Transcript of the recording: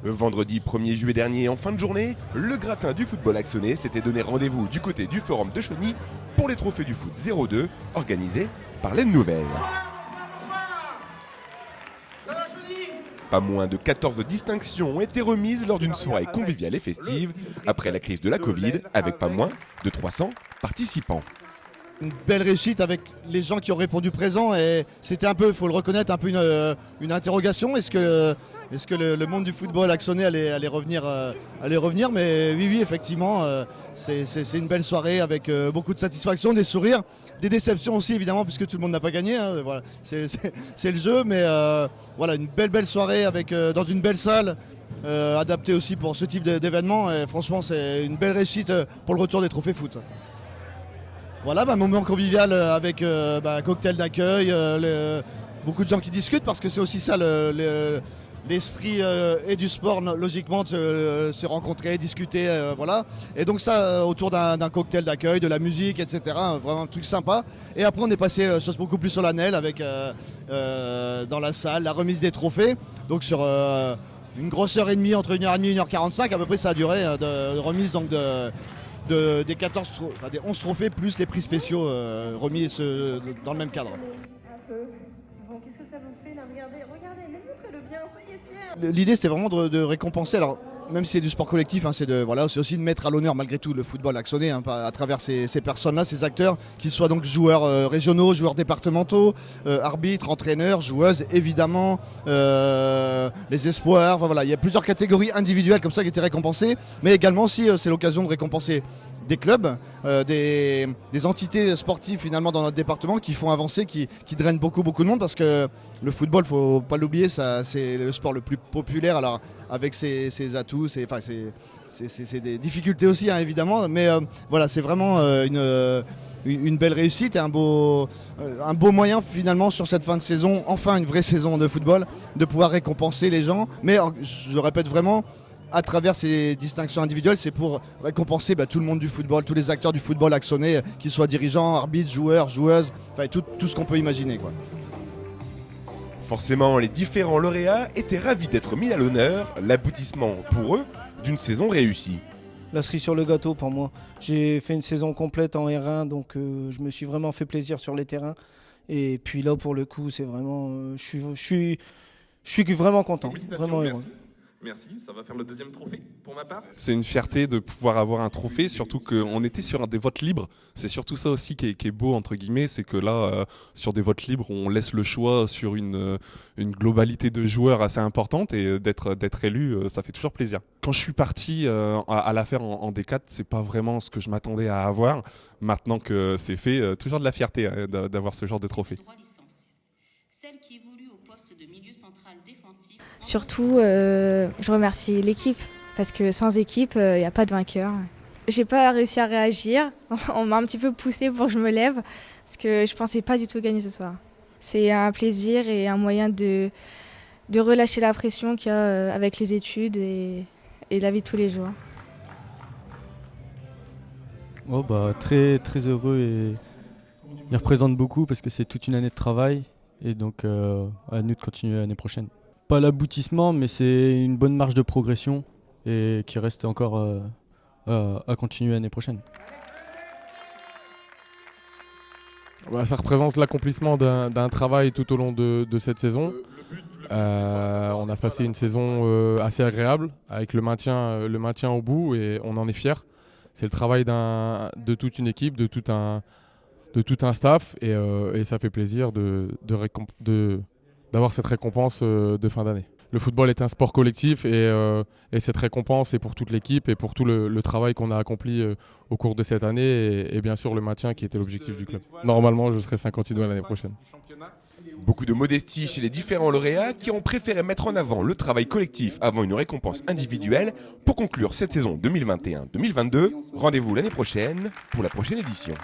Vendredi 1er juillet dernier, en fin de journée, le gratin du football axonais s'était donné rendez-vous du côté du Forum de Chauny pour les trophées du foot 02 organisés par l'Aide Nouvelle. Pas moins de 14 distinctions ont été remises lors d'une soirée conviviale et festive après la crise de la Covid, avec pas moins de 300 participants. Une belle réussite avec les gens qui ont répondu présent et c'était un peu, il faut le reconnaître, un peu une interrogation. Est-ce que le monde du football axonais allait revenir Mais oui, effectivement, c'est une belle soirée avec beaucoup de satisfaction, des sourires, des déceptions aussi évidemment puisque tout le monde n'a pas gagné. Hein, voilà, c'est le jeu, mais voilà, une belle soirée avec dans une belle salle. Adaptée aussi pour ce type d'événement et franchement c'est une belle réussite pour le retour des trophées foot. Voilà, moment convivial avec cocktail d'accueil, beaucoup de gens qui discutent parce que c'est aussi ça l'esprit et du sport logiquement de se rencontrer, discuter, voilà. Et donc ça autour d'un cocktail d'accueil, de la musique, etc. Vraiment un truc sympa. Et après on est passé chose beaucoup plus solennelle avec dans la salle la remise des trophées. Donc sur une grosse heure et demie, entre 1h30 et 1h45 à peu près ça a duré de remise donc des 11 trophées plus les prix spéciaux remis dans le même cadre. Bon, qu'est-ce que ça vous fait là? Regardez, mais montrez-le bien, soyez fiers. L'idée c'était vraiment de récompenser, alors même si c'est du sport collectif, hein, c'est aussi de mettre à l'honneur malgré tout le football axonais hein, à travers ces personnes-là, ces acteurs, qu'ils soient donc joueurs régionaux, joueurs départementaux, arbitres, entraîneurs, joueuses, évidemment, les espoirs, enfin, voilà, il y a plusieurs catégories individuelles comme ça qui étaient récompensées, mais également aussi c'est l'occasion de récompenser des clubs, des entités sportives finalement dans notre département qui font avancer, qui drainent beaucoup de monde parce que le football, faut pas l'oublier, c'est le sport le plus populaire, alors avec ses atouts, c'est des difficultés aussi hein, évidemment, mais voilà, c'est vraiment une belle réussite et un beau moyen finalement sur cette fin de saison, enfin une vraie saison de football, de pouvoir récompenser les gens, mais je répète vraiment, à travers ces distinctions individuelles, c'est pour récompenser tout le monde du football, tous les acteurs du football axonais, qu'ils soient dirigeants, arbitres, joueurs, joueuses, enfin, tout ce qu'on peut imaginer, quoi. Forcément, les différents lauréats étaient ravis d'être mis à l'honneur, l'aboutissement pour eux d'une saison réussie. La cerise sur le gâteau pour moi. J'ai fait une saison complète en R1, donc je me suis vraiment fait plaisir sur les terrains. Et puis là, pour le coup, c'est vraiment, je suis vraiment content, vraiment heureux. Merci, ça va faire le deuxième trophée pour ma part. C'est une fierté de pouvoir avoir un trophée, surtout qu'on était sur des votes libres. C'est surtout ça aussi qui est beau, entre guillemets, c'est que là, sur des votes libres, on laisse le choix sur une globalité de joueurs assez importante et d'être élu, ça fait toujours plaisir. Quand je suis parti à la faire en D4, c'est pas vraiment ce que je m'attendais à avoir. Maintenant que c'est fait, toujours de la fierté d'avoir ce genre de trophée. Surtout, je remercie l'équipe, parce que sans équipe, il n'y a pas de vainqueur. J'ai pas réussi à réagir, on m'a un petit peu poussé pour que je me lève, parce que je pensais pas du tout gagner ce soir. C'est un plaisir et un moyen de relâcher la pression qu'il y a avec les études et la vie de tous les jours. Oh très, très heureux et il représente beaucoup parce que c'est toute une année de travail et donc à nous de continuer l'année prochaine. Pas l'aboutissement, mais c'est une bonne marge de progression et qui reste encore à continuer l'année prochaine. Ça représente l'accomplissement d'un travail tout au long de cette saison. On a passé une saison assez agréable avec le maintien au bout et on en est fiers. C'est le travail de toute une équipe, de tout un staff et ça fait plaisir d'avoir cette récompense de fin d'année. Le football est un sport collectif et cette récompense est pour toute l'équipe et pour tout le travail qu'on a accompli au cours de cette année et bien sûr le maintien qui était l'objectif du club. Normalement, je serai 50 étoiles l'année prochaine. Beaucoup de modestie chez les différents lauréats qui ont préféré mettre en avant le travail collectif avant une récompense individuelle pour conclure cette saison 2021-2022. Rendez-vous l'année prochaine pour la prochaine édition.